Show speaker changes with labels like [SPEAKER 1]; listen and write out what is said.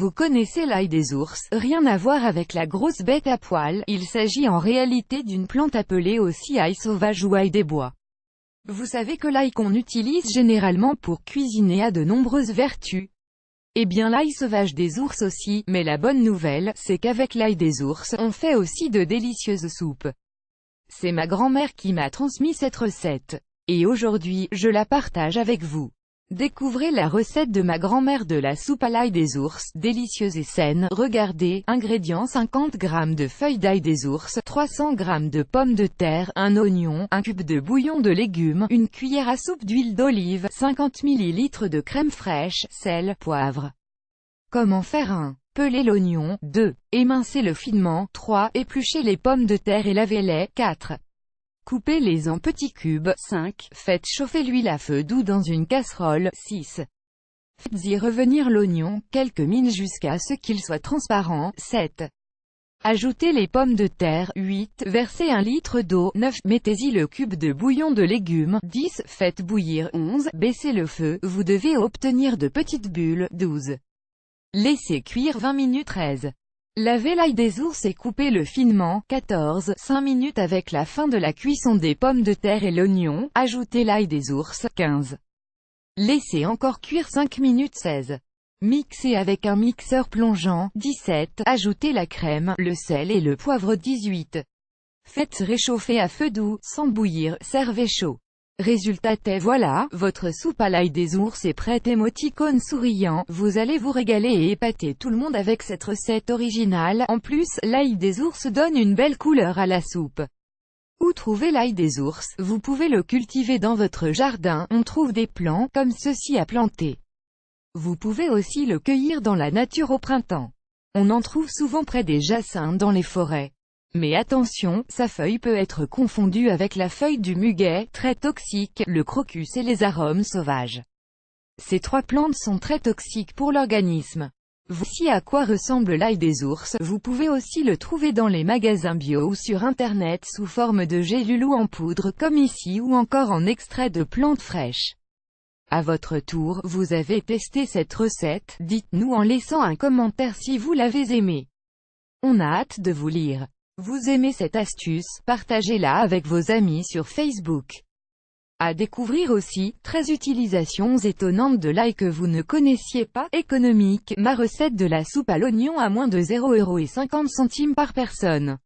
[SPEAKER 1] Vous connaissez l'ail des ours, rien à voir avec la grosse bête à poil, il s'agit en réalité d'une plante appelée aussi ail sauvage ou ail des bois. Vous savez que l'ail qu'on utilise généralement pour cuisiner a de nombreuses vertus. Eh bien l'ail sauvage des ours aussi, mais la bonne nouvelle, c'est qu'avec l'ail des ours, on fait aussi de délicieuses soupes. C'est ma grand-mère qui m'a transmis cette recette. Et aujourd'hui, je la partage avec vous. Découvrez la recette de ma grand-mère de la soupe à l'ail des ours, délicieuse et saine. Regardez, ingrédients 50 g de feuilles d'ail des ours, 300 g de pommes de terre, un oignon, un cube de bouillon de légumes, une cuillère à soupe d'huile d'olive, 50 ml de crème fraîche, sel, poivre. Comment faire 1. Pelez l'oignon, 2. Émincez-le finement, 3. Épluchez les pommes de terre et lavez-les, 4. Coupez-les en petits cubes, 5. Faites chauffer l'huile à feu doux dans une casserole, 6. Faites-y revenir l'oignon, quelques minutes jusqu'à ce qu'il soit transparent, 7. Ajoutez les pommes de terre, 8. Versez 1 litre d'eau, 9. Mettez-y le cube de bouillon de légumes, 10. Faites bouillir, 11. Baissez le feu, vous devez obtenir de petites bulles, 12. Laissez cuire 20 minutes, 13. Lavez l'ail des ours et coupez-le finement, 14. 5 minutes avec la fin de la cuisson des pommes de terre et l'oignon, ajoutez l'ail des ours, 15. Laissez encore cuire 5 minutes, 16. Mixez avec un mixeur plongeant, 17. Ajoutez la crème, le sel et le poivre, 18. Faites réchauffer à feu doux, sans bouillir, servez chaud. Résultat est voilà, votre soupe à l'ail des ours est prête. Émoticône souriant, vous allez vous régaler et épater tout le monde avec cette recette originale. En plus, l'ail des ours donne une belle couleur à la soupe. Où trouver l'ail des ours? Vous pouvez le cultiver dans votre jardin, on trouve des plants, comme ceux-ci à planter. Vous pouvez aussi le cueillir dans la nature au printemps. On en trouve souvent près des jacinthes dans les forêts. Mais attention, sa feuille peut être confondue avec la feuille du muguet, très toxique, le crocus et les arômes sauvages. Ces trois plantes sont très toxiques pour l'organisme. Voici à quoi ressemble l'ail des ours. Vous pouvez aussi le trouver dans les magasins bio ou sur internet sous forme de gélules ou en poudre comme ici ou encore en extrait de plantes fraîches. À votre tour, vous avez testé cette recette, dites-nous en laissant un commentaire si vous l'avez aimé. On a hâte de vous lire. Vous aimez cette astuce, partagez-la avec vos amis sur Facebook. À découvrir aussi, 13 utilisations étonnantes de l'ail que vous ne connaissiez pas. Économique, ma recette de la soupe à l'oignon à moins de 0,50 € par personne.